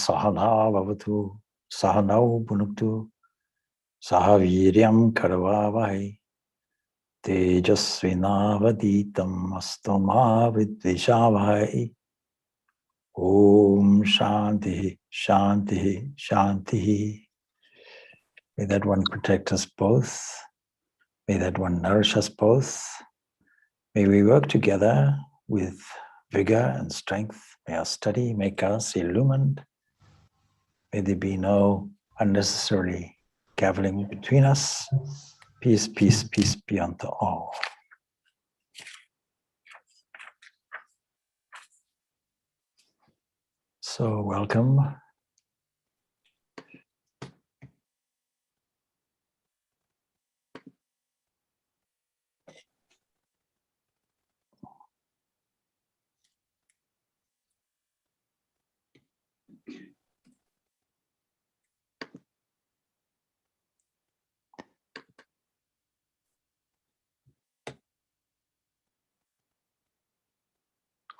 Sahana Vavatu Sahanau Punuktu Sahaviryam Karavavai Tejasvinavaditam Astoma Vidvishavai. Om Shanti, Shanti, Shanti. May that one protect us both. May that one nourish us both. May we work together with vigor and strength. May our study make us illumined. May there be no unnecessary cavilling between us. Peace, peace, peace be unto all. So welcome.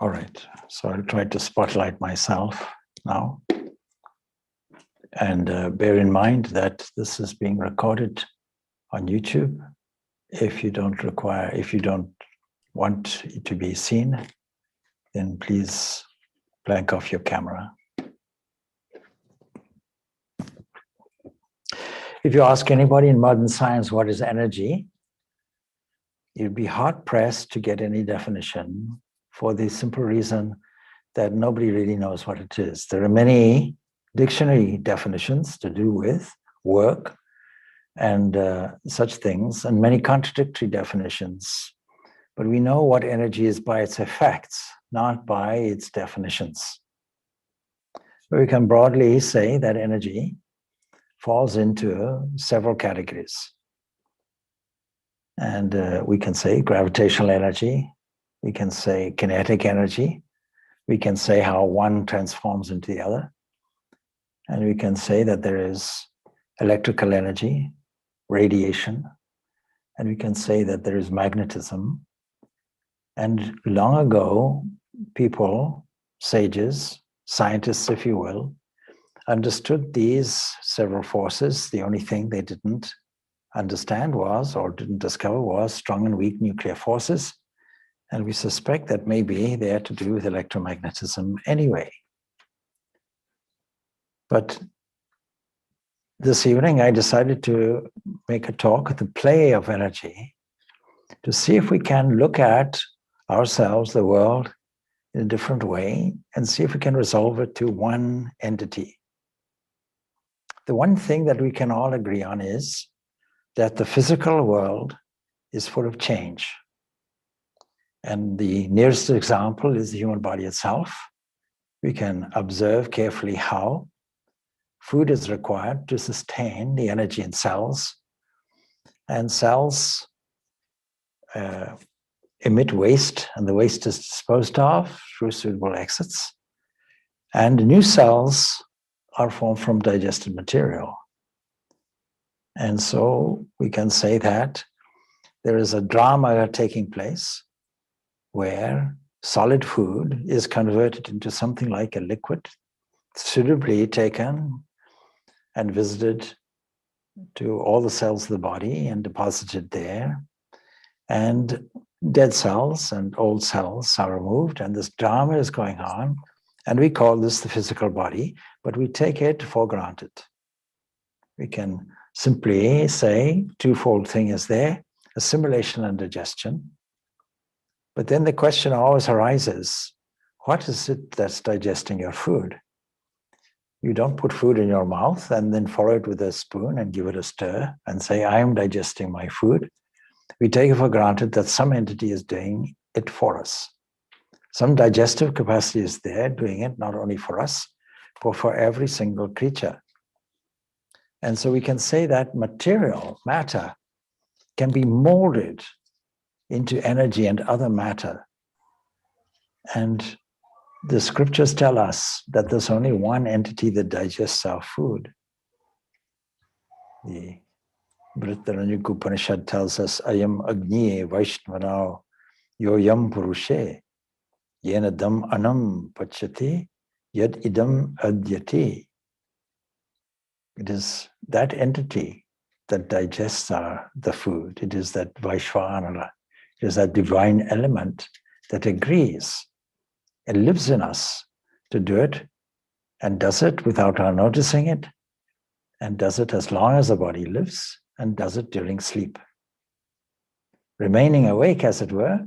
All right, so I'll try to spotlight myself now. And bear in mind that this is being recorded on YouTube. If you don't want it to be seen, then please blank off your camera. If you ask anybody in modern science what is energy, you'd be hard-pressed to get any definition, for the simple reason that nobody really knows what it is. There are many dictionary definitions to do with work and such things, and many contradictory definitions. But we know what energy is by its effects, not by its definitions. But we can broadly say that energy falls into several categories. And we can say gravitational energy, we can say kinetic energy, we can say how one transforms into the other, and we can say that there is electrical energy, radiation, and we can say that there is magnetism. And long ago, people, sages, scientists, if you will, understood these several forces. The only thing they didn't understand was, or didn't discover, was strong and weak nuclear forces. And we suspect that maybe they had to do with electromagnetism anyway. But this evening, I decided to make a talk at the play of energy to see if we can look at ourselves, the world, in a different way and see if we can resolve it to one entity. The one thing that we can all agree on is that the physical world is full of change. And the nearest example is the human body itself. We can observe carefully how food is required to sustain the energy in cells, and cells emit waste, and the waste is disposed of through suitable exits, and new cells are formed from digested material. And so we can say that there is a drama taking place where solid food is converted into something like a liquid, suitably taken and visited to all the cells of the body and deposited there. And dead cells and old cells are removed, and this drama is going on. And we call this the physical body, but we take it for granted. We can simply say twofold thing is there, assimilation and digestion. But then the question always arises, what is it that's digesting your food? You don't put food in your mouth and then follow it with a spoon and give it a stir and say, I am digesting my food. We take it for granted that some entity is doing it for us. Some digestive capacity is there doing it, not only for us, but for every single creature. And so we can say that material, matter, can be molded into energy and other matter. And the scriptures tell us that there's only one entity that digests our food. The Brihadaranyaka Upanishad tells us, Ayam Agniye Vaishnavano Yoyam Purushe Yena Dam Anam Pachyate Yad idam adyati. It is that entity that digests the food. It is that Vaishvanara. It is that divine element that agrees and lives in us to do it and does it without our noticing it, and does it as long as the body lives, and does it during sleep. Remaining awake, as it were,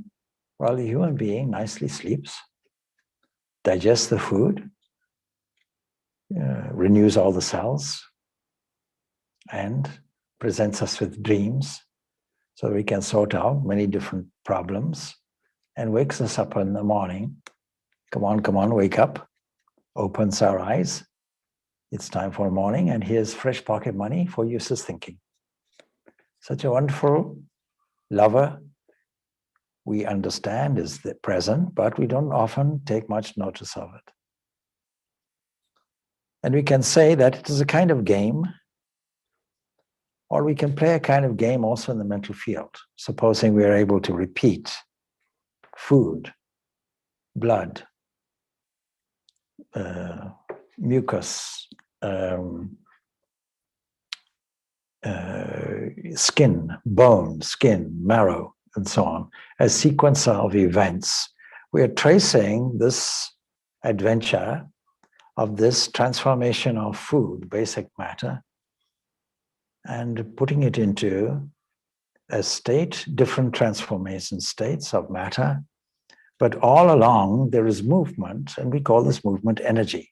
while the human being nicely sleeps, digests the food, renews all the cells, and presents us with dreams so we can sort out many different problems, and wakes us up in the morning. Come on, wake up. Opens our eyes. It's time for morning, and here's fresh pocket money for useless thinking. Such a wonderful lover we understand is the present, but we don't often take much notice of it. And we can say that it is a kind of game, or we can play a kind of game also in the mental field. Supposing we are able to repeat food, blood, mucus, skin, bone, skin, marrow, and so on, a sequence of events. We are tracing this adventure of this transformation of food, basic matter, and putting it into a state, different transformation states of matter. But all along there is movement, and we call this movement energy.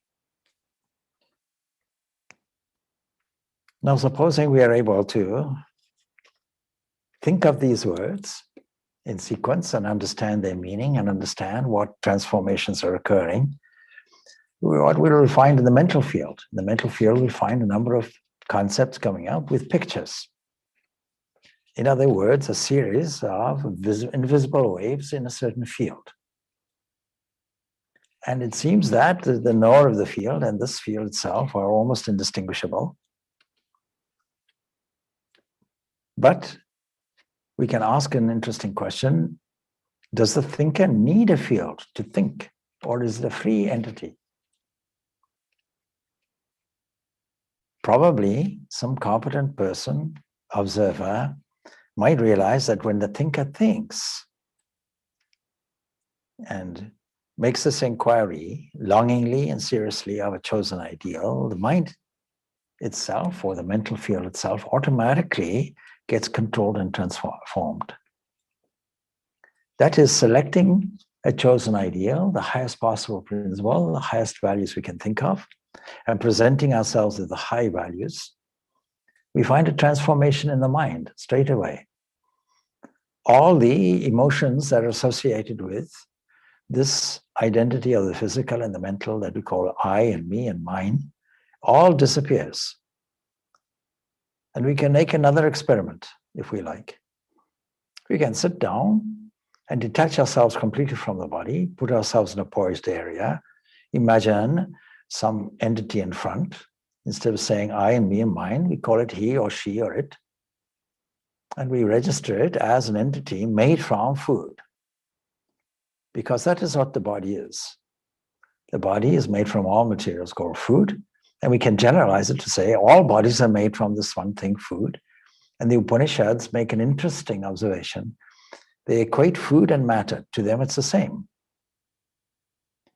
Now, supposing we are able to think of these words in sequence and understand their meaning and understand what transformations are occurring, what we will find in the mental field. In the mental field, we find a number of concepts coming up with pictures. In other words, a series of invisible waves in a certain field. And it seems that the knower of the field and this field itself are almost indistinguishable. But we can ask an interesting question. Does the thinker need a field to think, or is it a free entity? Probably some competent person, observer, might realize that when the thinker thinks and makes this inquiry longingly and seriously of a chosen ideal, the mind itself or the mental field itself automatically gets controlled and transformed. That is selecting a chosen ideal, the highest possible principle, the highest values we can think of, and presenting ourselves with the high values. We find a transformation in the mind straight away. All the emotions that are associated with this identity of the physical and the mental that we call I and me and mine, all disappears. And we can make another experiment, if we like. We can sit down and detach ourselves completely from the body, put ourselves in a poised area, imagine some entity in front. Instead of saying I and me and mine, we call it he or she or it. And we register it as an entity made from food. Because that is what the body is. The body is made from all materials called food. And we can generalize it to say all bodies are made from this one thing, food. And the Upanishads make an interesting observation. They equate food and matter. To them, it's the same.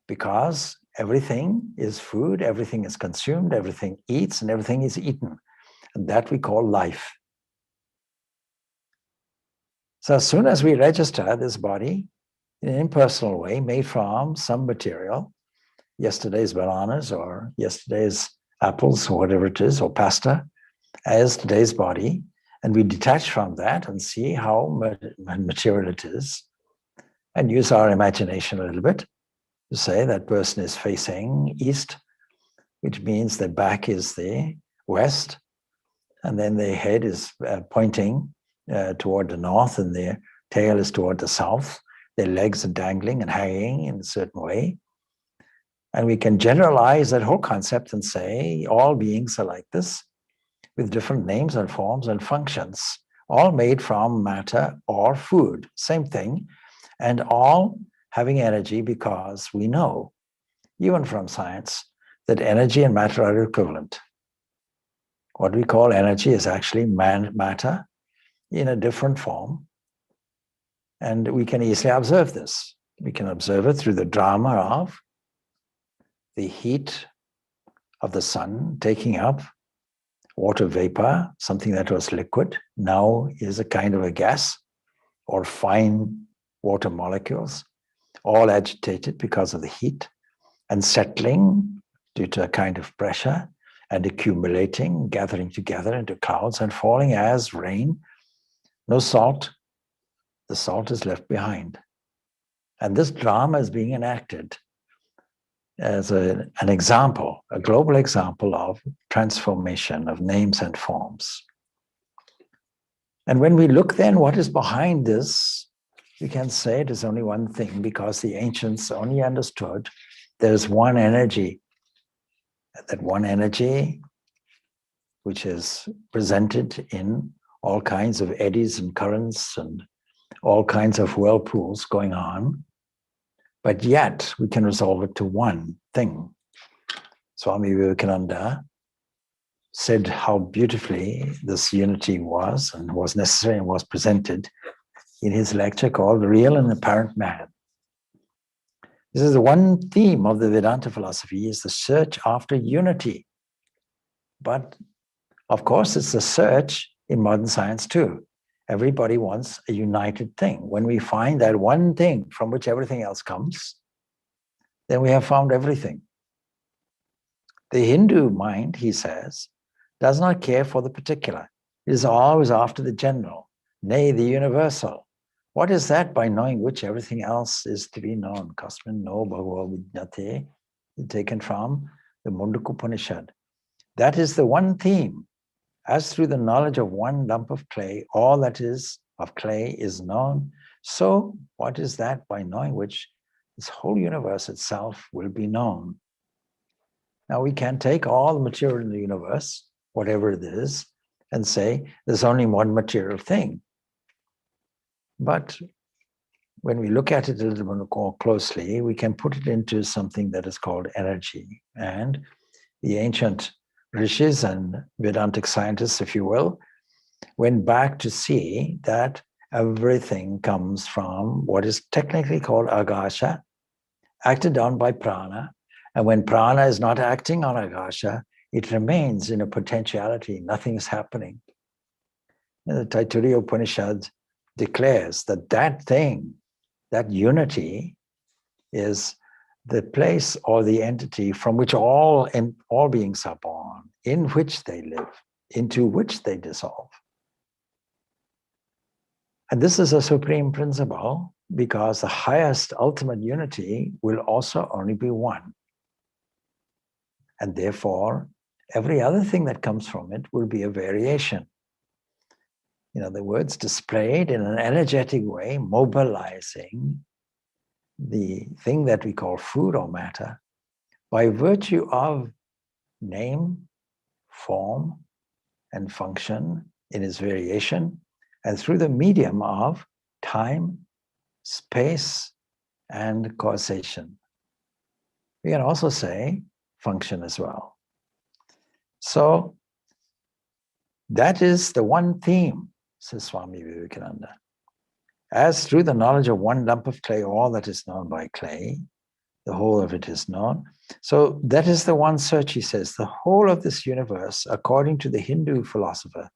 Because everything is food, everything is consumed, everything eats, and everything is eaten. And that we call life. So as soon as we register this body in an impersonal way, made from some material, yesterday's bananas or yesterday's apples or whatever it is, or pasta, as today's body, and we detach from that and see how material it is, and use our imagination a little bit to say that person is facing east, which means their back is the west, and then their head is pointing toward the north, and their tail is toward the south. Their legs are dangling and hanging in a certain way. And we can generalize that whole concept and say all beings are like this, with different names and forms and functions, all made from matter or food, same thing, and all having energy because we know even from science, that energy and matter are equivalent. What we call energy is actually matter in a different form. And we can easily observe this. We can observe it through the drama of the heat of the sun taking up water vapor, something that was liquid, now is a kind of a gas, or fine water molecules, all agitated because of the heat and settling due to a kind of pressure and accumulating, gathering together into clouds and falling as rain. No salt, the salt is left behind. And this drama is being enacted as an example, a global example of transformation of names and forms. And when we look then what is behind this, we can say it is only one thing, because the ancients only understood there's one energy. That one energy, which is presented in all kinds of eddies and currents and all kinds of whirlpools going on, but yet we can resolve it to one thing. Swami Vivekananda said how beautifully this unity was and was necessary and was presented in his lecture called The Real and Apparent Man. This is the one theme of the Vedanta philosophy, is the search after unity. But of course, it's a search in modern science too. Everybody wants a united thing. When we find that one thing from which everything else comes, then we have found everything. The Hindu mind, he says, does not care for the particular. It is always after the general, nay, the universal. What is that? By knowing which everything else is to be known. Kasmin no bhagava vidyate, taken from the Mundaka Upanishad. That is the one theme. As through the knowledge of one lump of clay, all that is of clay is known. So what is that? By knowing which this whole universe itself will be known. Now we can take all the material in the universe, whatever it is, and say there's only one material thing. But when we look at it a little bit more closely, we can put it into something that is called energy. And the ancient rishis and Vedantic scientists, if you will, went back to see that everything comes from what is technically called agasha, acted on by prana. And when prana is not acting on agasha, it remains in a potentiality, nothing is happening. And the Taittiriya Upanishad declares that that thing, that unity, is the place or the entity from which all beings are born, in which they live, into which they dissolve. And this is a supreme principle, because the highest ultimate unity will also only be one. And therefore, every other thing that comes from it will be a variation. In other words, displayed in an energetic way, mobilizing the thing that we call food or matter by virtue of name, form, and function in its variation, and through the medium of time, space, and causation. We can also say function as well. So that is the one theme, says Swami Vivekananda. As through the knowledge of one lump of clay, all that is known by clay, the whole of it is known. So that is the one search, he says. The whole of this universe, according to the Hindu philosopher,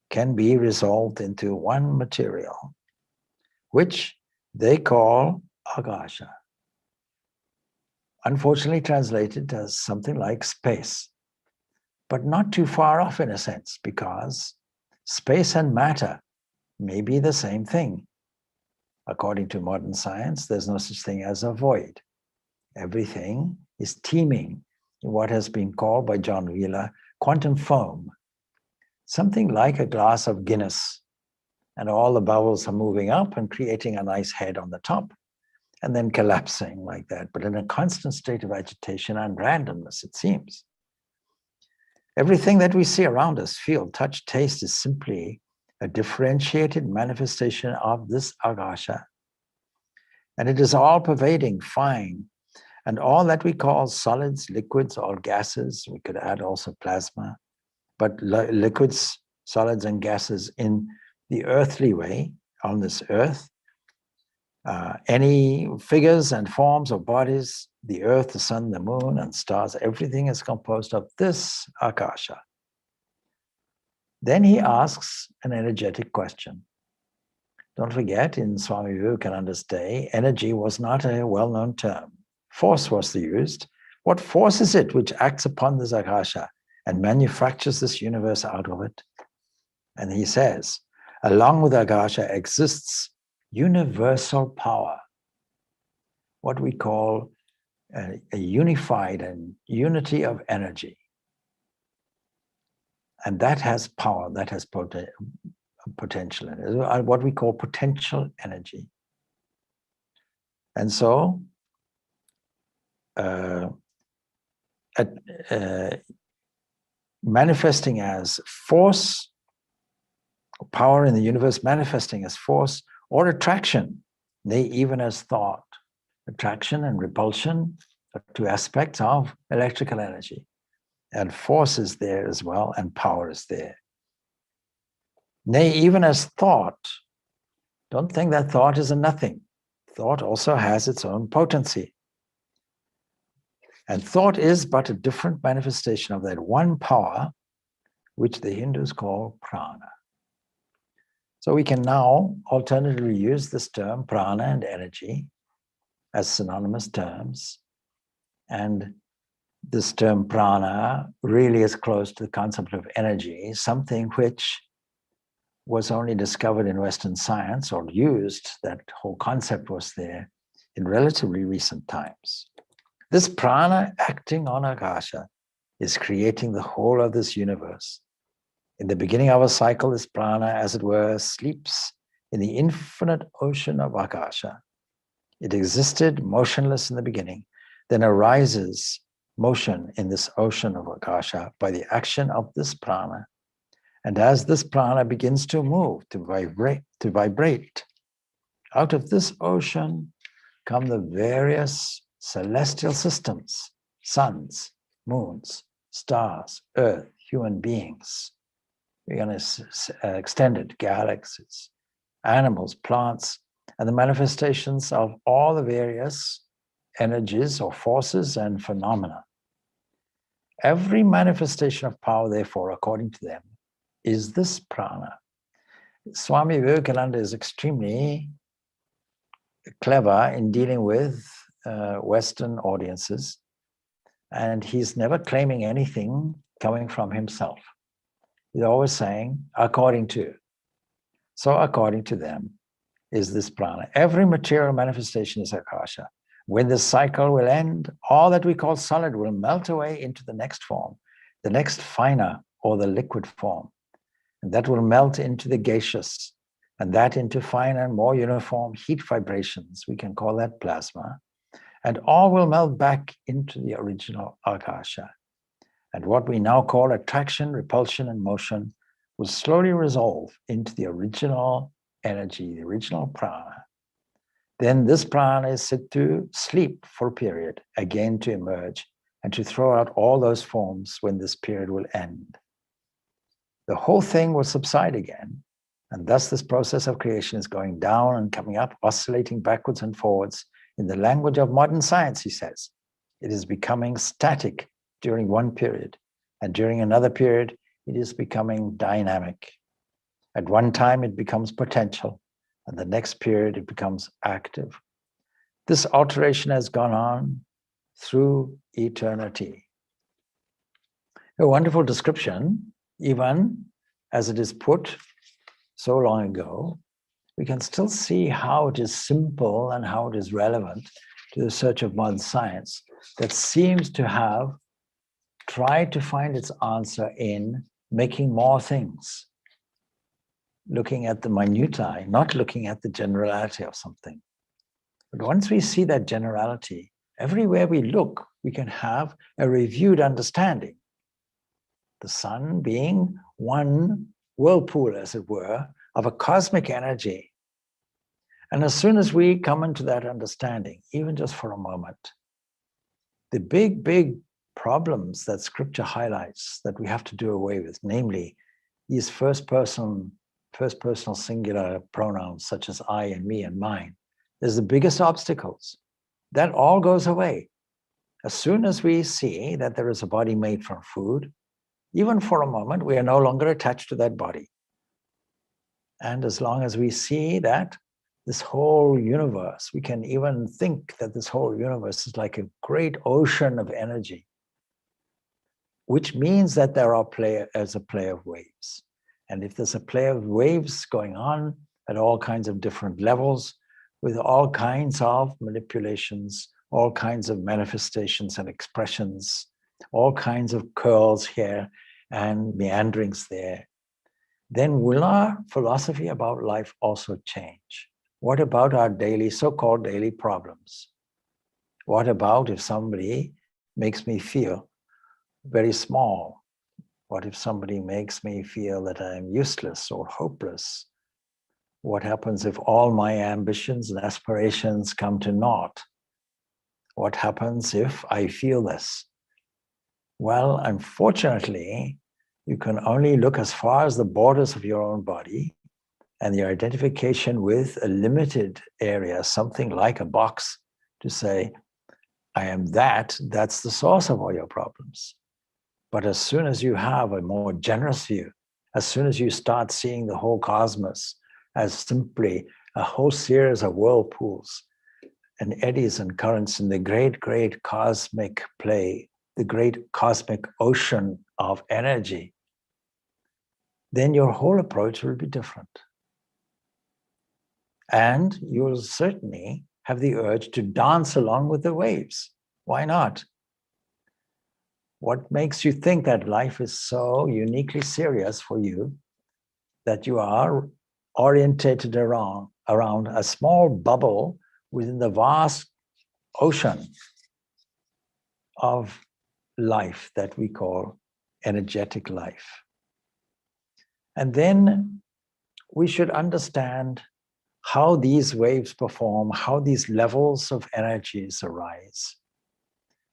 can be resolved into one material, which they call agasha. Unfortunately translated as something like space, but not too far off in a sense, because space and matter may be the same thing. According to modern science, there's no such thing as a void. Everything is teeming in what has been called by John Wheeler quantum foam, something like a glass of Guinness, and all the bubbles are moving up and creating a nice head on the top, and then collapsing like that, but in a constant state of agitation and randomness, it seems. Everything that we see around us, feel, touch, taste, is simply a differentiated manifestation of this agasha. And it is all pervading, fine, And all that we call solids, liquids, or gases, we could add also plasma, but liquids, solids, and gases in the earthly way on this earth, any figures and forms of bodies, the earth, the sun, the moon, and stars, everything is composed of this akasha. Then he asks an energetic question. Don't forget, in Swami Vivekananda's day, energy was not a well-known term. Force was used. What force is it which acts upon this akasha and manufactures this universe out of it? And he says, along with akasha exists universal power, what we call a unified and unity of energy. And that has power, that has potential in it, what we call potential energy. And so, manifesting as force, power in the universe manifesting as force or attraction, nay, even as thought. Attraction and repulsion are two aspects of electrical energy. And force is there as well, and power is there. Nay, even as thought, don't think that thought is a nothing. Thought also has its own potency. And thought is but a different manifestation of that one power, which the Hindus call prana. So we can now alternatively use this term, prana and energy, as synonymous terms. And this term prana really is close to the concept of energy, something which was only discovered in Western science or used, that whole concept was there in relatively recent times. This prana acting on akasha is creating the whole of this universe. In the beginning of a cycle, this prana, as it were, sleeps in the infinite ocean of akasha. It existed motionless in the beginning, then arises motion in this ocean of akasha by the action of this prana. And as this prana begins to move, to vibrate, out of this ocean come the various celestial systems, suns, moons, stars, earth, human beings. We're going to extend it, galaxies, animals, plants, and the manifestations of all the various energies or forces and phenomena. Every manifestation of power, therefore, according to them, is this prana. Swami Vivekananda is extremely clever in dealing with Western audiences, and he's never claiming anything coming from himself. He's always saying, according to. So according to them is this prana. Every material manifestation is akasha. When this cycle will end, all that we call solid will melt away into the next form, the next finer or the liquid form. And that will melt into the gaseous, and that into finer and more uniform heat vibrations. We can call that plasma. And all will melt back into the original akasha. And what we now call attraction, repulsion, and motion will slowly resolve into the original energy, the original prana. Then this prana is said to sleep for a period, again to emerge, and to throw out all those forms when this period will end. The whole thing will subside again, and thus this process of creation is going down and coming up, oscillating backwards and forwards. In the language of modern science, he says, it is becoming static during one period, and during another period, it is becoming dynamic. At one time, it becomes potential, and the next period, it becomes active. This alteration has gone on through eternity. A wonderful description, even as it is put so long ago. We can still see how it is simple and how it is relevant to the search of modern science that seems to have tried to find its answer in making more things, looking at the minutiae, not looking at the generality of something. But once we see that generality, everywhere we look, we can have a reviewed understanding. The sun being one whirlpool, as it were, of a cosmic energy. And as soon as we come into that understanding, even just for a moment, the big problems that scripture highlights that we have to do away with, namely these first personal singular pronouns such as I and me and mine, is the biggest obstacles. That all goes away. As soon as we see that there is a body made from food, even for a moment, we are no longer attached to that body. And as long as we see that this whole universe, we can even think that this whole universe is like a great ocean of energy, which means that there are as a play of waves. And if there's a play of waves going on at all kinds of different levels, with all kinds of manipulations, all kinds of manifestations and expressions, all kinds of curls here and meanderings there, then will our philosophy about life also change? What about our so-called daily problems? What about if somebody makes me feel very small? What if somebody makes me feel that I'm useless or hopeless? What happens if all my ambitions and aspirations come to naught? What happens if I feel this? Well, unfortunately, you can only look as far as the borders of your own body, and the identification with a limited area, something like a box, to say, I am that's the source of all your problems. But as soon as you have a more generous view, as soon as you start seeing the whole cosmos as simply a whole series of whirlpools and eddies and currents in the great cosmic play, the great cosmic ocean of energy, then your whole approach will be different. And you will certainly have the urge to dance along with the waves. Why not? What makes you think that life is so uniquely serious for you that you are orientated around a small bubble within the vast ocean of life that we call energetic life? And then we should understand how these waves perform, how these levels of energies arise.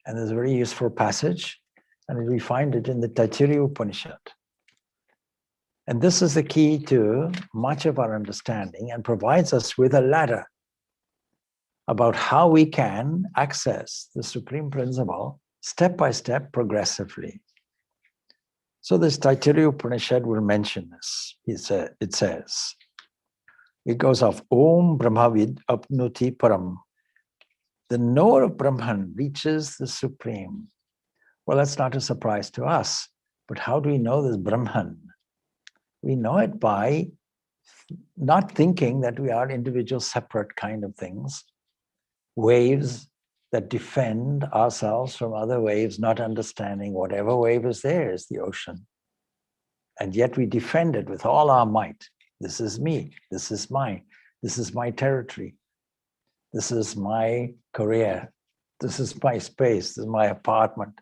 And there's a very useful passage, and we find it in the Taittiriya Upanishad. And this is the key to much of our understanding and provides us with a ladder about how we can access the supreme principle step by step, progressively. So this Taittiriya Upanishad will mention this. It says, it goes off, Om Brahmavid apnuti param. The knower of Brahman reaches the supreme. Well, that's not a surprise to us, but how do we know this Brahman? We know it by not thinking that we are individual, separate kind of things, waves that defend ourselves from other waves, not understanding whatever wave is there is the ocean. And yet we defend it with all our might. This is me, this is mine, this is my territory, this is my career, this is my space, this is my apartment,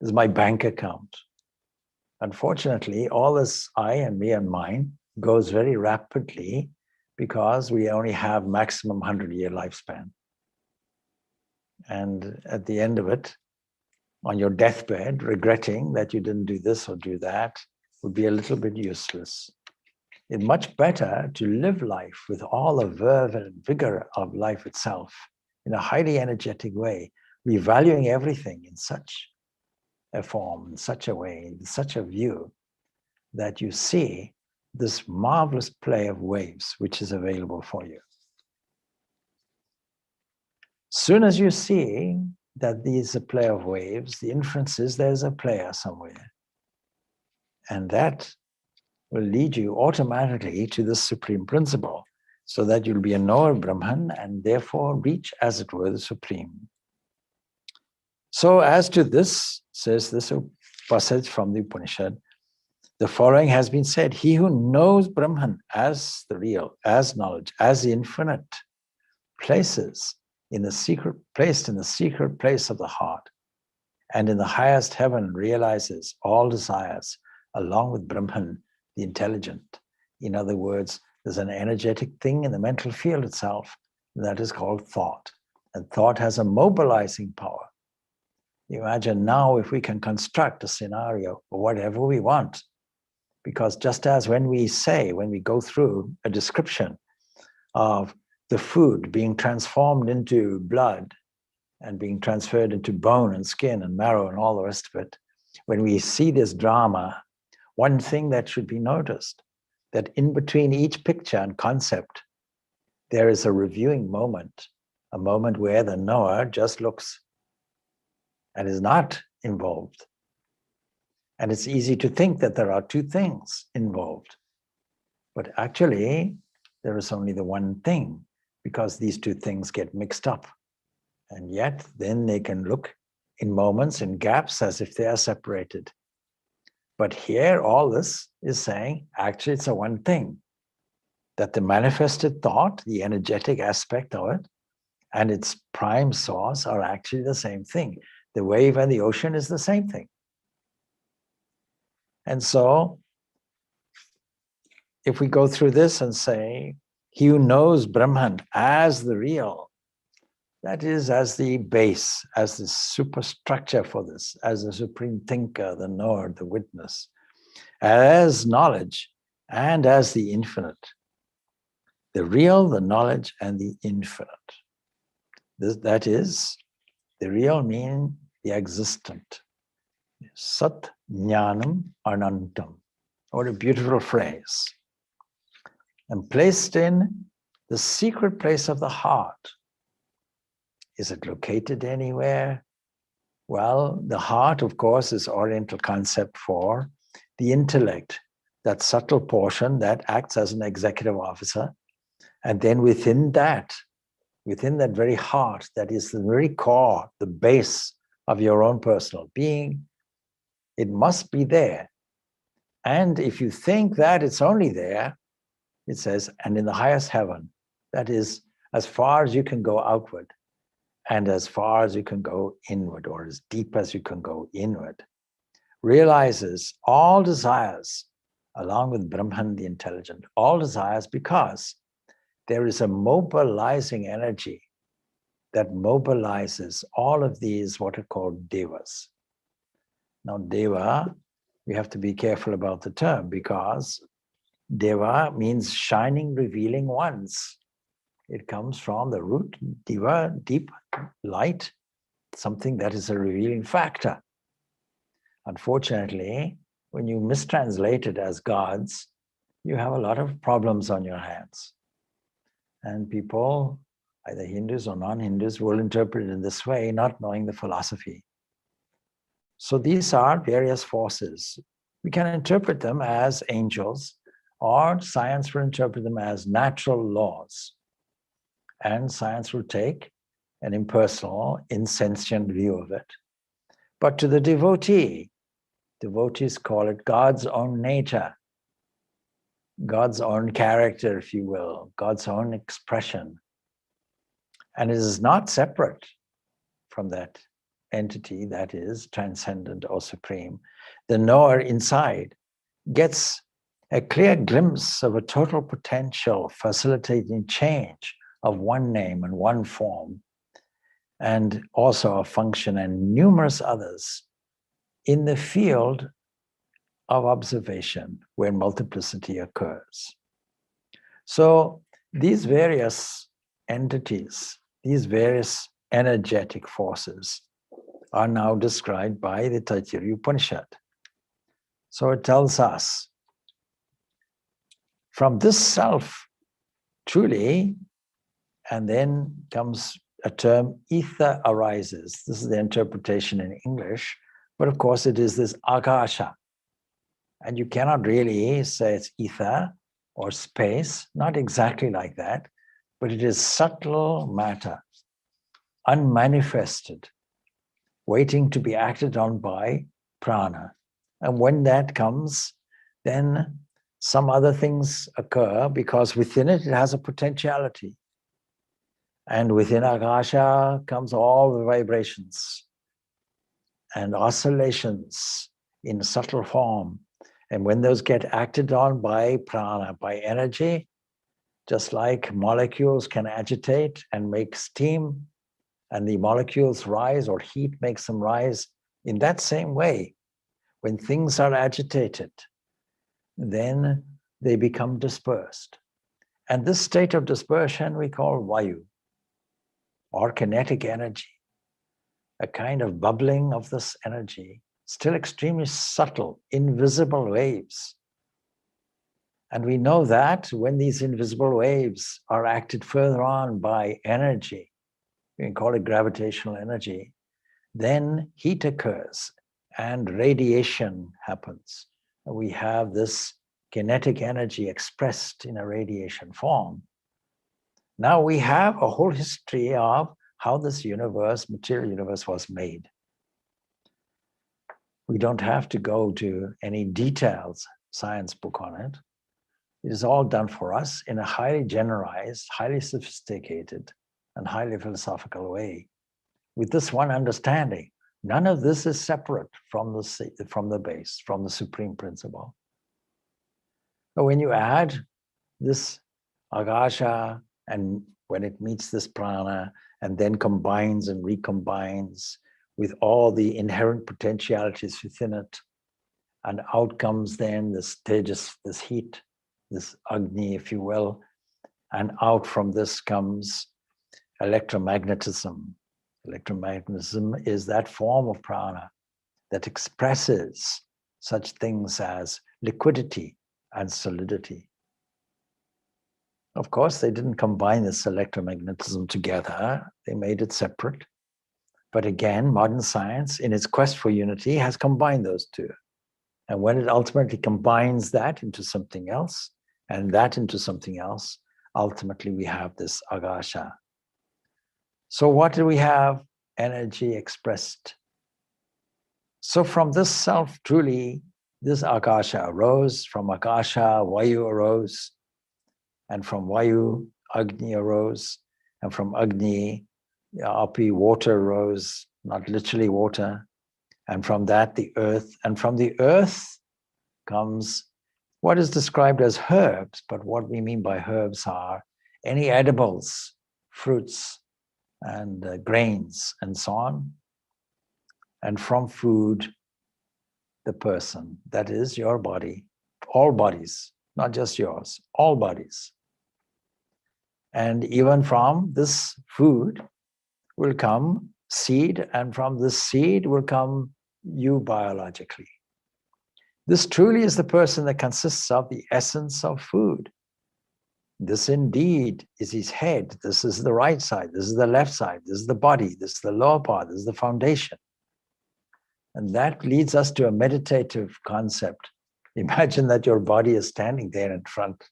this is my bank account. Unfortunately, all this I and me and mine goes very rapidly because we only have maximum 100-year lifespan. And at the end of it, on your deathbed, regretting that you didn't do this or do that would be a little bit useless. It's much better to live life with all the verve and vigor of life itself in a highly energetic way, revaluing everything in such a form, in such a way, in such a view, that you see this marvelous play of waves which is available for you. Soon as you see that these are a play of waves, the inference is there's a player somewhere. And that will lead you automatically to the supreme principle, so that you'll be a knower of Brahman and therefore reach, as it were, the supreme. So as to this, says this passage from the Upanishad, the following has been said: he who knows Brahman as the real, as knowledge, as the infinite, placed in the secret place of the heart, and in the highest heaven realizes all desires, along with Brahman, the intelligent. In other words, there's an energetic thing in the mental field itself that is called thought. And thought has a mobilizing power. Imagine now if we can construct a scenario or whatever we want. Because just as when we go through a description of the food being transformed into blood and being transferred into bone and skin and marrow and all the rest of it, when we see this drama, one thing that should be noticed, that in between each picture and concept, there is a reviewing moment, a moment where the knower just looks and is not involved. And it's easy to think that there are two things involved. But actually, there is only the one thing, because these two things get mixed up. And yet, then they can look in moments, in gaps, as if they are separated. But here, all this is saying, actually, it's a one thing. That the manifested thought, the energetic aspect of it, and its prime source are actually the same thing. The wave and the ocean is the same thing. And so, if we go through this and say, he who knows Brahman as the real, that is as the base, as the superstructure for this, as the supreme thinker, the knower, the witness, as knowledge and as the infinite. The real, the knowledge, and the infinite. That is, the real mean the existent. Sat Jnanam Anantam. What a beautiful phrase. And placed in the secret place of the heart. Is it located anywhere? Well, the heart, of course, is Oriental concept for the intellect, that subtle portion that acts as an executive officer. And then within that very heart, that is the very core, the base of your own personal being, it must be there. And if you think that it's only there, it says, and in the highest heaven, that is as far as you can go outward and as far as you can go inward, or as deep as you can go inward, realizes all desires, along with Brahman, the intelligent, all desires, because there is a mobilizing energy that mobilizes all of these, what are called devas. Now, deva, we have to be careful about the term, because deva means shining, revealing ones. It comes from the root, deva, deep light, something that is a revealing factor. Unfortunately, when you mistranslate it as gods, you have a lot of problems on your hands. And people, either Hindus or non-Hindus, will interpret it in this way, not knowing the philosophy. So these are various forces. We can interpret them as angels, or science will interpret them as natural laws. And science will take an impersonal, insentient view of it. But to the devotee, devotees call it God's own nature, God's own character, if you will, God's own expression. And it is not separate from that entity that is transcendent or supreme. The knower inside gets a clear glimpse of a total potential facilitating change of one name and one form, and also a function and numerous others in the field of observation where multiplicity occurs. So these various entities, these various energetic forces are now described by the Taittiriya Upanishad. So it tells us, from this self, truly, and then comes a term, ether arises. This is the interpretation in English, but of course it is this akasha. And you cannot really say it's ether or space, not exactly like that, but it is subtle matter, unmanifested, waiting to be acted on by prana. And when that comes, then some other things occur, because within it, it has a potentiality. And within Akasha comes all the vibrations and oscillations in subtle form. And when those get acted on by prana, by energy, just like molecules can agitate and make steam and the molecules rise, or heat makes them rise. In that same way, when things are agitated, then they become dispersed. And this state of dispersion we call vayu, or kinetic energy, a kind of bubbling of this energy, still extremely subtle, invisible waves. And we know that when these invisible waves are acted further on by energy, we can call it gravitational energy, then heat occurs and radiation happens. We have this kinetic energy expressed in a radiation form. Now we have a whole history of how this universe, material universe, was made. We don't have to go to any details, science book on it. It is all done for us in a highly generalized, highly sophisticated, and highly philosophical way. With this one understanding, none of this is separate from the base, from the supreme principle. But when you add this akasha, and when it meets this prana, and then combines and recombines with all the inherent potentialities within it, and out comes then this tejas, this heat, this agni, if you will, and out from this comes electromagnetism. Electromagnetism is that form of prana that expresses such things as liquidity and solidity. Of course, they didn't combine this electromagnetism together. They made it separate. But again, modern science, in its quest for unity, has combined those two. And when it ultimately combines that into something else, and that into something else, ultimately we have this akasha. So what do we have? Energy expressed. So from this self, truly, this akasha arose. From akasha, vayu arose. And from vayu, agni arose. And from agni, api, water arose, not literally water. And from that, the earth. And from the earth comes what is described as herbs. But what we mean by herbs are any edibles, fruits, and grains, and so on. And from food, the person, that is your body, all bodies, not just yours, all bodies. And even from this food will come seed, and from this seed will come you biologically. This truly is the person that consists of the essence of food. This indeed is his head. This is the right side. This is the left side. This is the body. This is the lower part. This is the foundation. And that leads us to a meditative concept. Imagine that your body is standing there in front,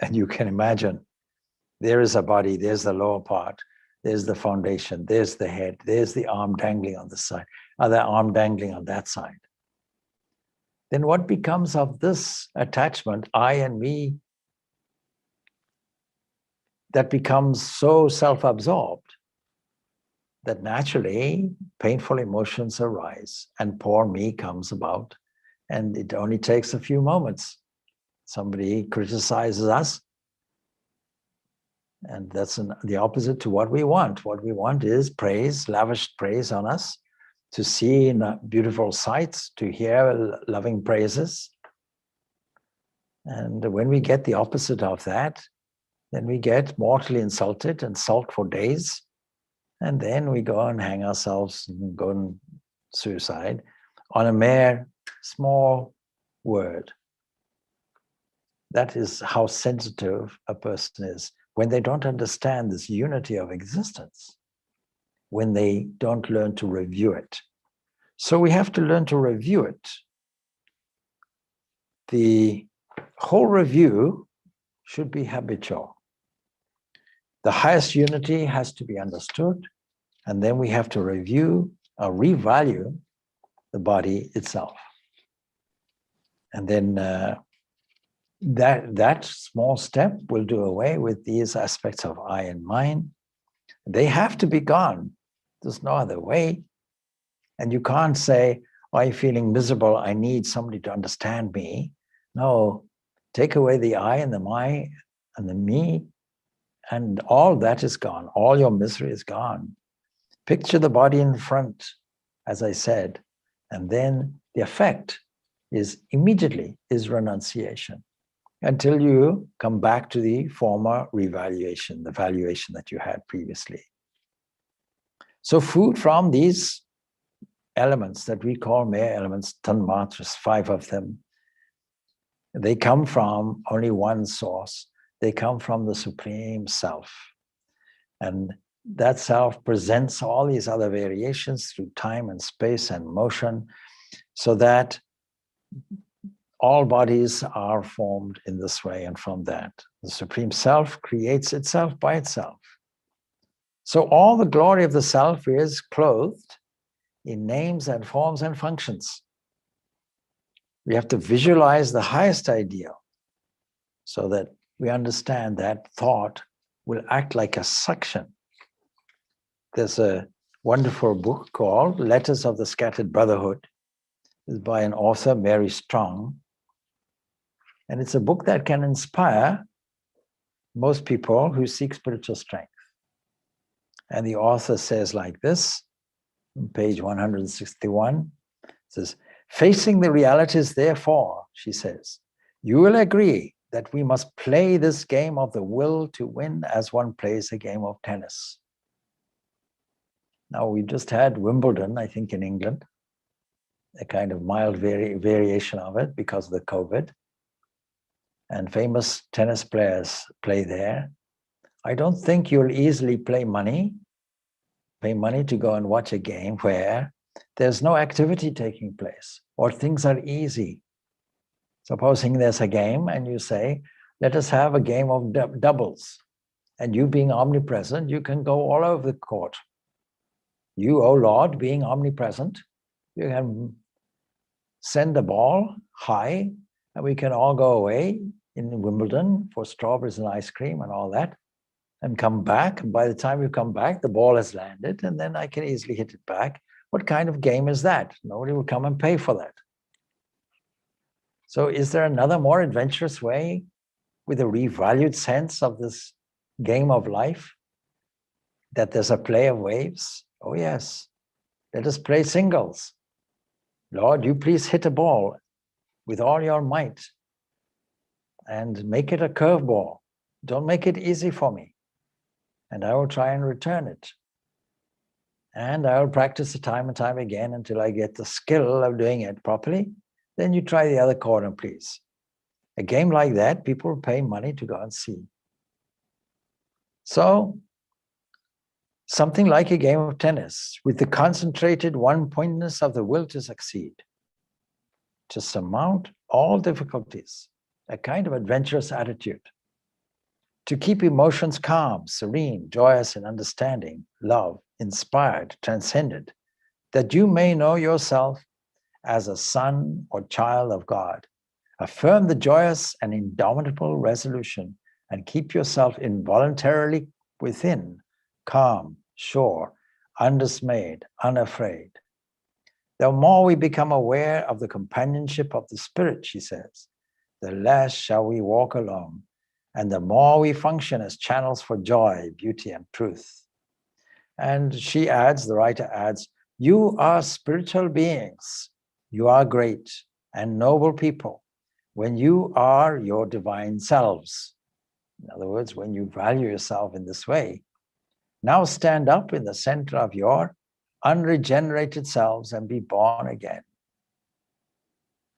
and you can imagine there is a body, there's the lower part, there's the foundation, there's the head, there's the arm dangling on this side, other arm dangling on that side. Then what becomes of this attachment, I and me, that becomes so self-absorbed that naturally painful emotions arise and poor me comes about, and it only takes a few moments. Somebody criticizes us, and that's the opposite to what we want. What we want is praise, lavished praise on us, to see beautiful sights, to hear loving praises. And when we get the opposite of that, then we get mortally insulted and sulk for days. And then we go and hang ourselves and go on suicide on a mere small word. That is how sensitive a person is when they don't understand this unity of existence, when they don't learn to review it. So we have to learn to review it. The whole review should be habitual. The highest unity has to be understood, and then we have to review or revalue the body itself. And then that small step will do away with these aspects of I and mine. They have to be gone. There's no other way. And you can't say, oh, I'm feeling miserable, I need somebody to understand me. No, take away the I and the my and the me, and all that is gone. All your misery is gone. Picture the body in front, as I said, and then the effect is immediately is renunciation until you come back to the former revaluation, the valuation that you had previously. So food from these elements that we call mere elements, tanmatras, 5 of them, they come from only one source. They come from the Supreme Self. And that Self presents all these other variations through time and space and motion, so that all bodies are formed in this way and from that. The Supreme Self creates itself by itself. So all the glory of the Self is clothed in names and forms and functions. We have to visualize the highest ideal so that we understand that thought will act like a suction. There's a wonderful book called Letters of the Scattered Brotherhood. It's by an author, Mary Strong. And it's a book that can inspire most people who seek spiritual strength. And the author says like this, on page 161, says, facing the realities, therefore, she says, you will agree that we must play this game of the will to win as one plays a game of tennis. Now, we just had Wimbledon, I think, in England, a kind of mild variation of it because of the COVID. And famous tennis players play there. I don't think you'll easily pay money to go and watch a game where there's no activity taking place or things are easy. Supposing there's a game and you say, let us have a game of doubles. And you being omnipresent, you can go all over the court. You, O Lord, being omnipresent, you can send the ball high and we can all go away in Wimbledon for strawberries and ice cream and all that and come back. And by the time you come back, the ball has landed and then I can easily hit it back. What kind of game is that? Nobody will come and pay for that. So is there another more adventurous way with a revalued sense of this game of life? That there's a play of waves? Oh yes, let us play singles. Lord, you please hit a ball with all your might and make it a curveball. Don't make it easy for me. And I will try and return it. And I will practice it time and time again until I get the skill of doing it properly. Then you try the other corner, please. A game like that, people pay money to go and see. So, something like a game of tennis with the concentrated one-pointedness of the will to succeed, to surmount all difficulties, a kind of adventurous attitude, to keep emotions calm, serene, joyous in understanding, love, inspired, transcended, that you may know yourself as a son or child of God. Affirm the joyous and indomitable resolution and keep yourself involuntarily within, calm, sure, undismayed, unafraid. The more we become aware of the companionship of the Spirit, she says, the less shall we walk alone, and the more we function as channels for joy, beauty, and truth. And she adds, the writer adds, you are spiritual beings. You are great and noble people when you are your divine selves. In other words, when you value yourself in this way, now stand up in the center of your unregenerated selves and be born again.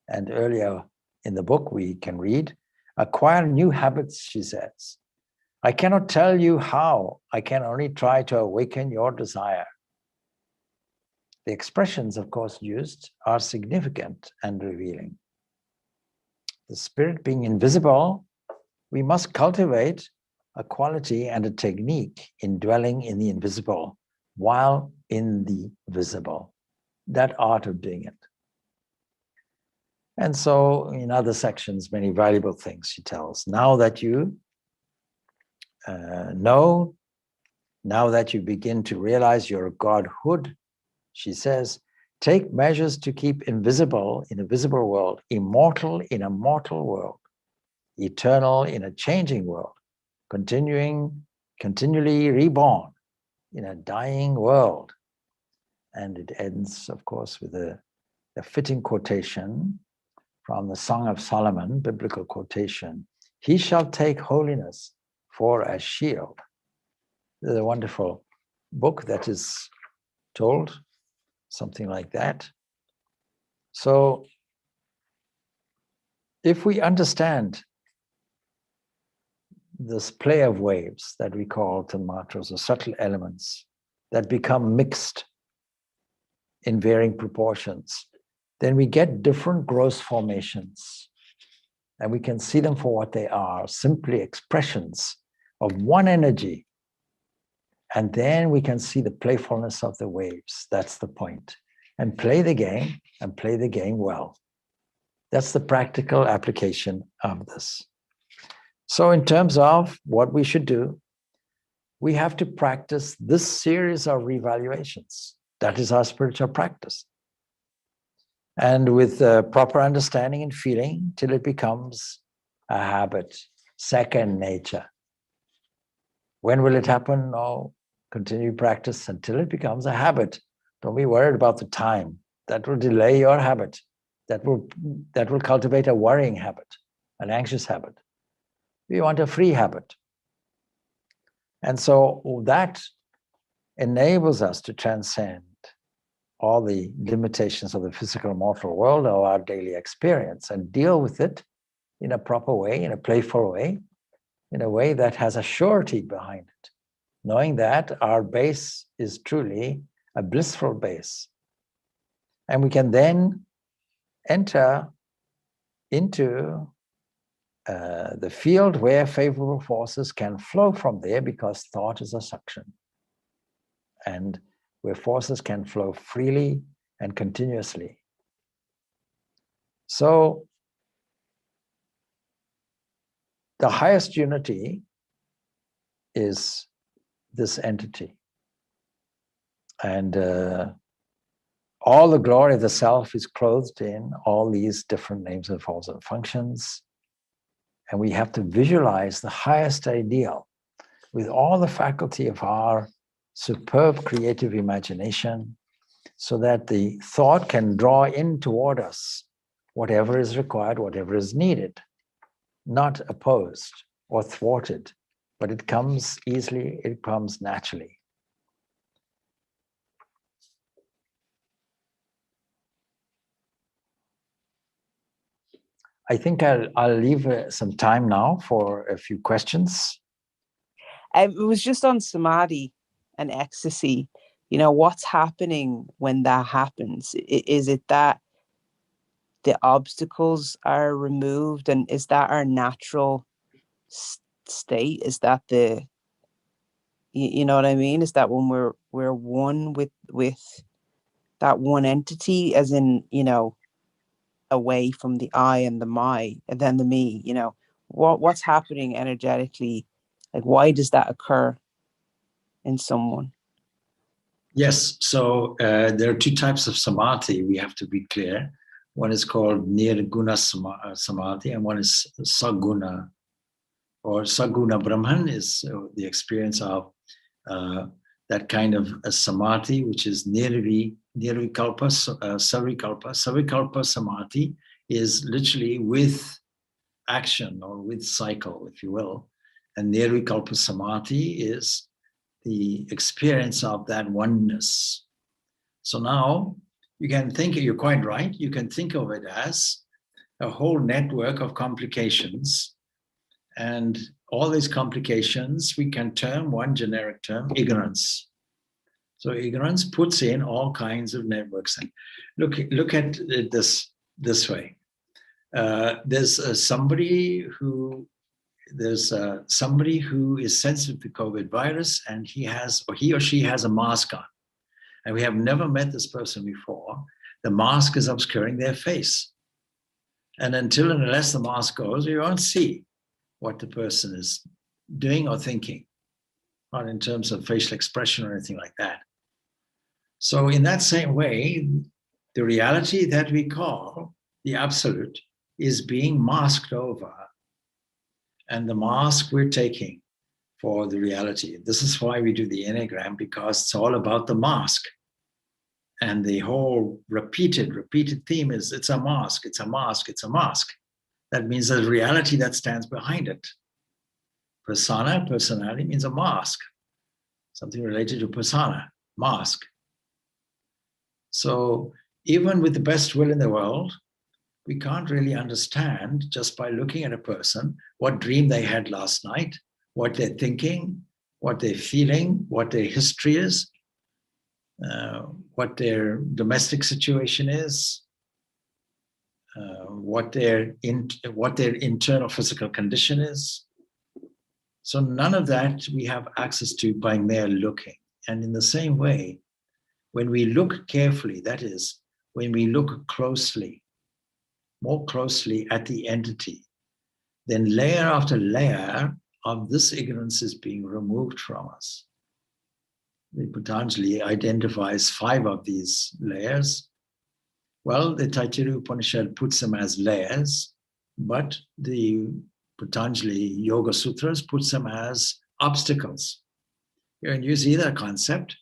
And earlier in the book, we can read, acquire new habits, she says. I cannot tell you how. I can only try to awaken your desire. The expressions, of course, used are significant and revealing. The Spirit being invisible, we must cultivate a quality and a technique in dwelling in the invisible while in the visible. That art of doing it. And so in other sections, many valuable things she tells. Now that you know, now that you begin to realize your Godhood, she says, take measures to keep invisible in a visible world, immortal in a mortal world, eternal in a changing world, continually reborn in a dying world. And it ends, of course, with a fitting quotation from the Song of Solomon, biblical quotation. He shall take holiness for a shield. There's a wonderful book that is told something like that. So if we understand this play of waves that we call tanmatras, or subtle elements that become mixed in varying proportions, then we get different gross formations. And we can see them for what they are, simply expressions of one energy. And then we can see the playfulness of the waves. That's the point. And play the game, and play the game well. That's the practical application of this. So in terms of what we should do, we have to practice this series of revaluations. That is our spiritual practice. And with proper understanding and feeling till it becomes a habit, second nature. When will it happen? Oh, continue practice until it becomes a habit. Don't be worried about the time. That will delay your habit. That will cultivate a worrying habit, an anxious habit. We want a free habit. And so that enables us to transcend all the limitations of the physical mortal world or our daily experience and deal with it in a proper way, in a playful way, in a way that has a surety behind it, knowing that our base is truly a blissful base. And we can then enter into the field where favorable forces can flow from there, because thought is a suction. And where forces can flow freely and continuously. So the highest unity is this entity. And all the glory of the self is clothed in all these different names and forms and functions. And we have to visualize the highest ideal with all the faculty of our superb creative imagination, so that the thought can draw in toward us whatever is required, whatever is needed, not opposed or thwarted, but it comes easily, it comes naturally. I think I'll leave some time now for a few questions. It was just on samadhi and ecstasy. You know, what's happening when that happens? Is it that the obstacles are removed, and is that our natural state? Is that the, you know what I mean? Is that when we're one with that one entity, as in, you know, away from the I and the my and then the me? You know, what's happening energetically? Like, why does that occur in someone? Yes, so there are two types of samadhi, we have to be clear. One is called nirguna samadhi, and one is saguna, or saguna Brahman is the experience of that kind of a samadhi, which is nirvikalpa, savikalpa. Savikalpa samadhi is literally with action or with cycle, if you will. And nirvikalpa samadhi is the experience of that oneness. So now you can think, you're quite right, you can think of it as a whole network of complications. And all these complications, we can term one generic term, ignorance. So ignorance puts in all kinds of networks. And look at it this way. There's somebody who is sensitive to COVID virus, and he or she has a mask on. And we have never met this person before. The mask is obscuring their face. And until and unless the mask goes, you won't see what the person is doing or thinking, not in terms of facial expression or anything like that. So in that same way, the reality that we call the absolute is being masked over. And the mask we're taking for the reality. This is why we do the Enneagram, because it's all about the mask. And the whole repeated theme is it's a mask, it's a mask, it's a mask. That means there's reality that stands behind it. Persona, personality means a mask, something related to persona, mask. So even with the best will in the world, we can't really understand just by looking at a person what dream they had last night, what they're thinking, what they're feeling, what their history is, what their domestic situation is, what their internal physical condition is. So none of that we have access to by mere looking. And in the same way, when we look carefully, that is, when we look closely, more closely at the entity, then layer after layer of this ignorance is being removed from us. The Patanjali identifies 5 of these layers. Well, the Taittiriya Upanishad puts them as layers, but the Patanjali Yoga Sutras puts them as obstacles. You can use either concept.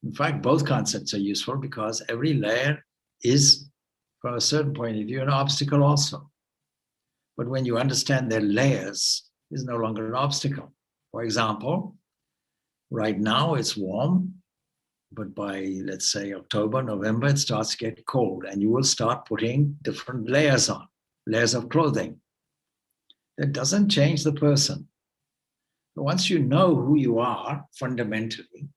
In fact, both concepts are useful because every layer is, from a certain point of view, an obstacle also. But when you understand their layers, it's no longer an obstacle. For example, right now it's warm, but by, let's say, October, November, it starts to get cold, and you will start putting different layers on, layers of clothing. That doesn't change the person. But once you know who you are fundamentally,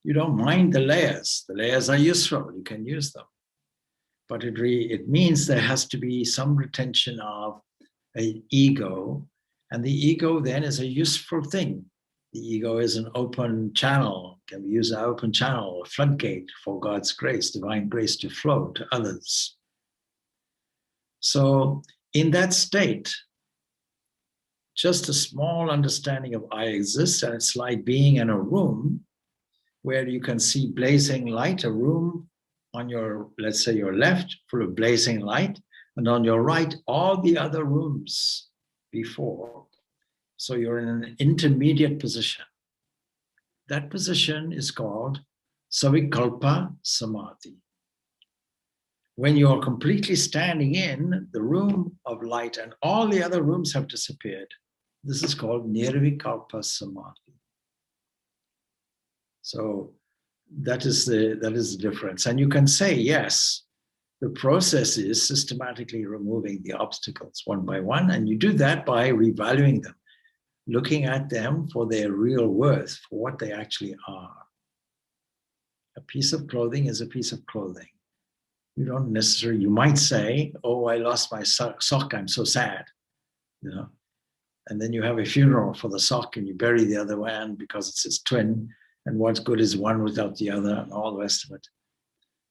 you don't mind the layers. The layers are useful, you can use them. But it means there has to be some retention of an ego, and the ego then is a useful thing. The ego is an open channel, can be used as an open channel, a floodgate for God's grace, divine grace to flow to others. So in that state, just a small understanding of I exist, and it's like being in a room where you can see blazing light, a room on your, let's say, your left full of blazing light, and on your right, all the other rooms before. So you're in an intermediate position. That position is called Savikalpa Samadhi. When you're completely standing in the room of light and all the other rooms have disappeared, this is called Nirvikalpa Samadhi. So that is the difference. And you can say, yes, the process is systematically removing the obstacles one by one, and you do that by revaluing them, looking at them for their real worth, for what they actually are. A piece of clothing is a piece of clothing. You don't necessarily, you might say, oh, I lost my sock, I'm so sad, you know. And then you have a funeral for the sock and you bury the other one because it's its twin, and what's good is one without the other and all the rest of it.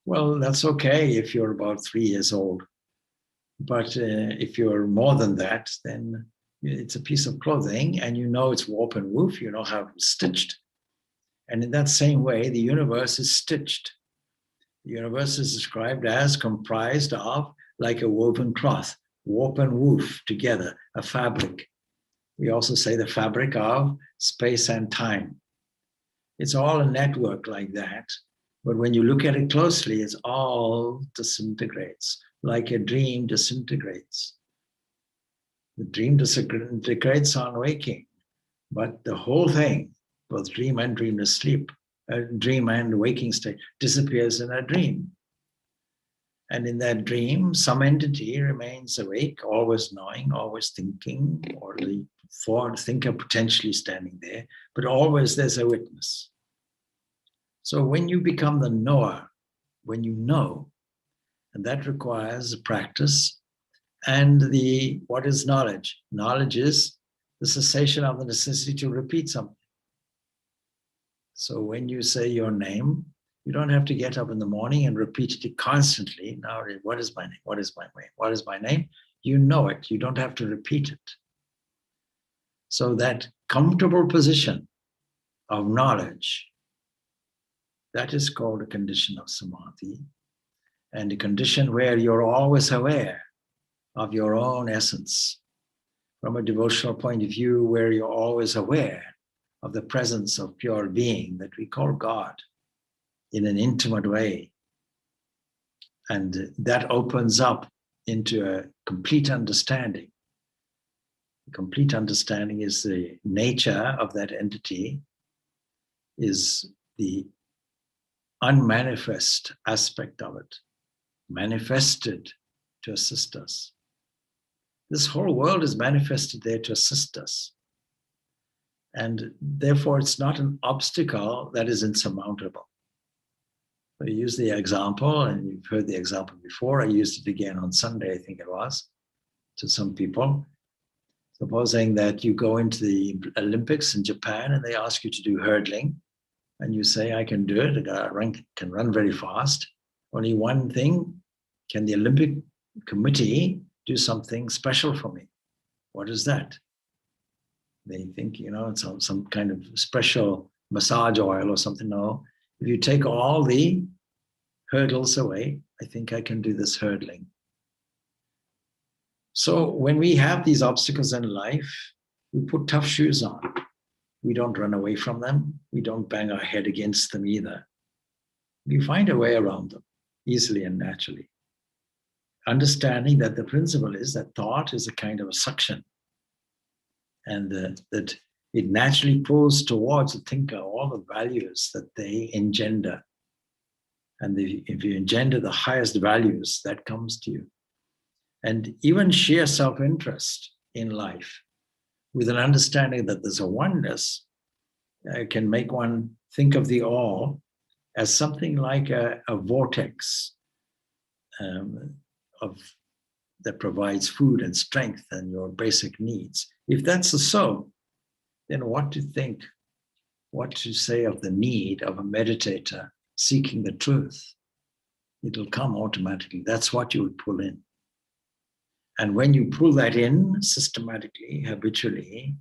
Well, that's okay if you're about 3 years old. But if you're more than that, then it's a piece of clothing and you know it's warp and woof, you know how it's stitched. And in that same way, the universe is stitched. The universe is described as comprised of, like a woven cloth, warp and woof together, a fabric. We also say the fabric of space and time. It's all a network like that. But when you look at it closely, it's all disintegrates, like a dream disintegrates. The dream disintegrates on waking, but the whole thing, both dream and dreamless sleep, dream and waking state, disappears in a dream. And in that dream, some entity remains awake, always knowing, always thinking, or the forward thinker potentially standing there, but always there's a witness. So when you become the knower, when you know, and that requires practice, and what is knowledge? Knowledge is the cessation of the necessity to repeat something. So when you say your name, you don't have to get up in the morning and repeat it constantly. Now, what is my name? What is my name? What is my name? You know it. You don't have to repeat it. So that comfortable position of knowledge, that is called a condition of samadhi, and a condition where you're always aware of your own essence. From a devotional point of view, where you're always aware of the presence of pure being that we call God in an intimate way, And that opens up into a complete understanding. Complete understanding is the nature of that entity, is the unmanifest aspect of it, manifested to assist us. This whole world is manifested there to assist us. And therefore, it's not an obstacle that is insurmountable. I use the example, and you've heard the example before. I used it again on Sunday, I think it was, to some people. Supposing that you go into the Olympics in Japan and they ask you to do hurdling, and you say, I can do it, I can run very fast. Only one thing, can the Olympic Committee do something special for me? What is that? They think, it's some kind of special massage oil or something. No, if you take all the hurdles away, I think I can do this hurdling. So when we have these obstacles in life, we put tough shoes on. We don't run away from them. We don't bang our head against them either. We find a way around them easily and naturally. Understanding that the principle is that thought is a kind of a suction, and that it naturally pulls towards the thinker all the values that they engender. And if you engender the highest values, that comes to you. And even sheer self-interest in life, with an understanding that there's a oneness, can make one think of the all as something like a vortex that provides food and strength and your basic needs. If that's so, then what to think, what to say of the need of a meditator seeking the truth? It'll come automatically. That's what you would pull in. And when you pull that in systematically, habitually,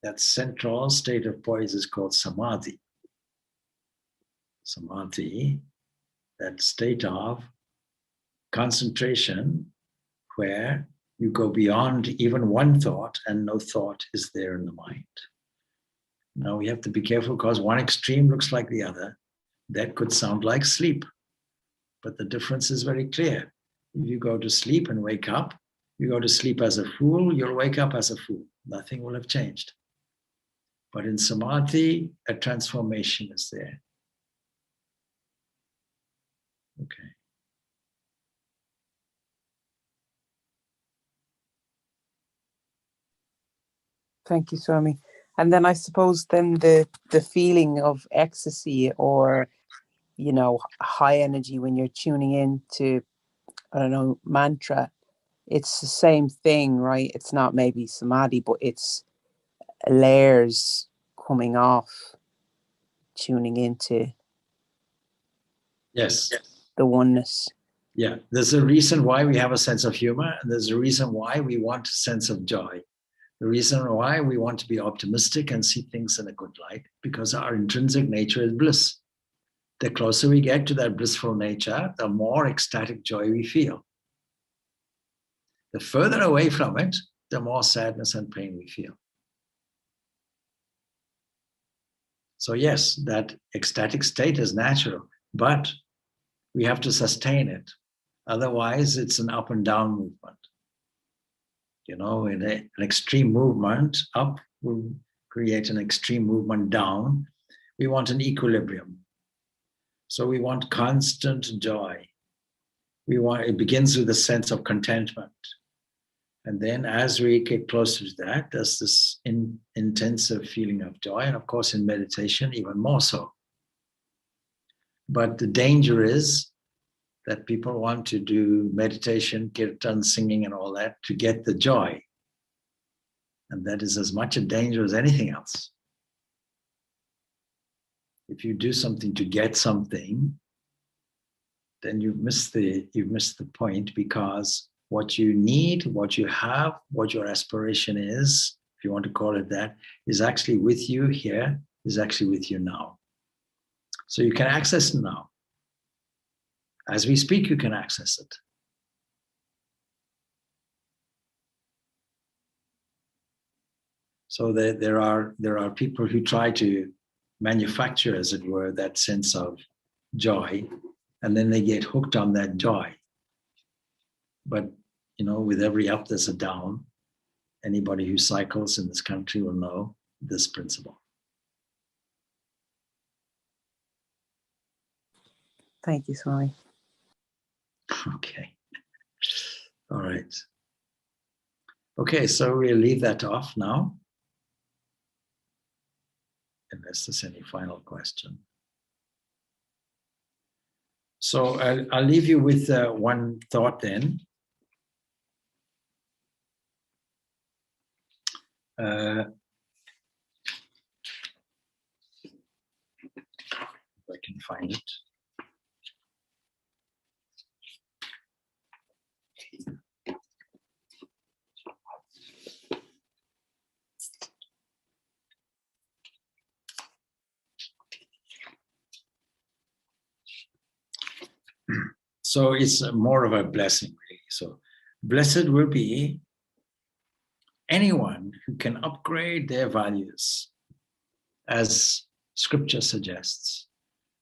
that central state of poise is called samadhi. Samadhi, that state of concentration where you go beyond even one thought and no thought is there in the mind. Now we have to be careful because one extreme looks like the other. That could sound like sleep, but the difference is very clear. If you go to sleep and wake up, you go to sleep as a fool, you'll wake up as a fool. Nothing will have changed. But in samadhi, a transformation is there. Okay. Thank you, Swami. And then I suppose then the feeling of ecstasy or, high energy when you're tuning in to, I don't know, mantra, it's the same thing, right? It's not maybe samadhi, but it's layers coming off, tuning into Yes. the oneness. Yeah, there's a reason why we have a sense of humor, and there's a reason why we want a sense of joy. The reason why we want to be optimistic and see things in a good light, because our intrinsic nature is bliss. The closer we get to that blissful nature, the more ecstatic joy we feel. The further away from it, the more sadness and pain we feel. So yes, that ecstatic state is natural, but we have to sustain it. Otherwise, it's an up and down movement. In an extreme movement up will create an extreme movement down. We want an equilibrium. So we want constant joy. It begins with a sense of contentment. And then as we get closer to that, there's this intensive feeling of joy. And of course, in meditation, even more so. But the danger is that people want to do meditation, kirtan, singing, and all that to get the joy. And that is as much a danger as anything else. If you do something to get something, then you've missed the point, because what you need, what you have, what your aspiration is, if you want to call it that, is actually with you here, is actually with you now. So you can access it now. As we speak, you can access it. So there are people who try to manufacture, as it were, that sense of joy and then they get hooked on that joy. But, with every up, there's a down. Anybody who cycles in this country will know this principle. Thank you, Swami. Okay. All right. Okay, so we'll leave that off now, unless there's any final question. So I'll leave you with one thought then. If I can find it. So it's more of a blessing, really. So blessed will be anyone who can upgrade their values, as scripture suggests.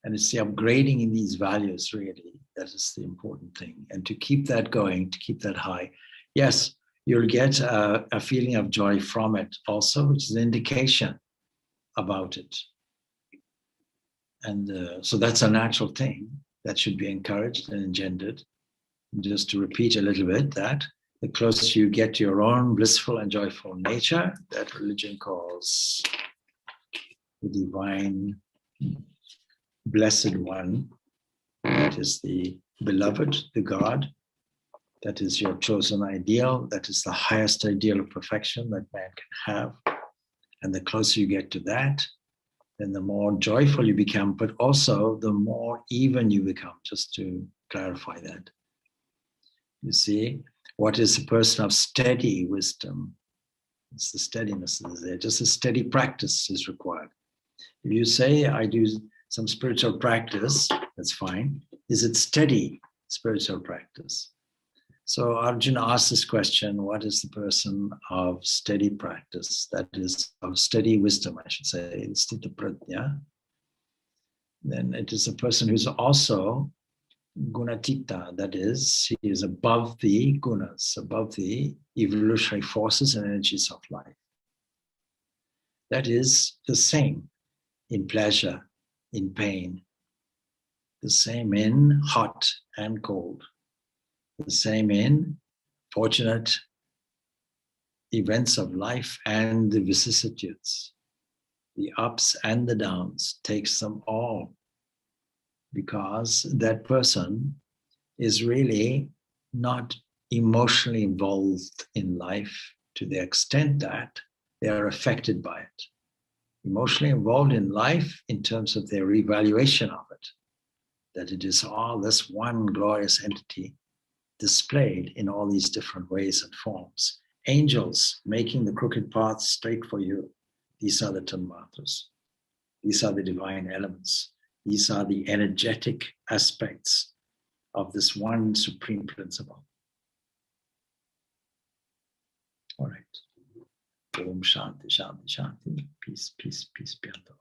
And it's the upgrading in these values, really, that is the important thing. And to keep that going, to keep that high. Yes, you'll get a feeling of joy from it also, which is an indication about it. And so that's a natural thing that should be encouraged and engendered. And just to repeat a little bit, that the closer you get to your own blissful and joyful nature, that religion calls the divine blessed one, that is the beloved, the God, that is your chosen ideal, that is the highest ideal of perfection that man can have. And the closer you get to that, then the more joyful you become, but also the more even you become, just to clarify that. You see, what is a person of steady wisdom? It's the steadiness that is there. Just a steady practice is required. If you say, I do some spiritual practice, that's fine. Is it steady spiritual practice? So Arjuna asked this question, what is the person of steady practice? That is of steady wisdom, I should say, sthita prajna. Then it is a person who's also gunatita, that is, he is above the gunas, above the evolutionary forces and energies of life. That is the same in pleasure, in pain, the same in hot and cold, the same in fortunate events of life and the vicissitudes, the ups and the downs, takes them all, because that person is really not emotionally involved in life to the extent that they are affected by it. Emotionally involved in life in terms of their evaluation of it, that it is all this one glorious entity displayed in all these different ways and forms. Angels making the crooked path straight for you. These are the Tanmatras. These are the divine elements. These are the energetic aspects of this one supreme principle. All right. Om Shanti, Shanti, Shanti. Peace, peace, peace be unto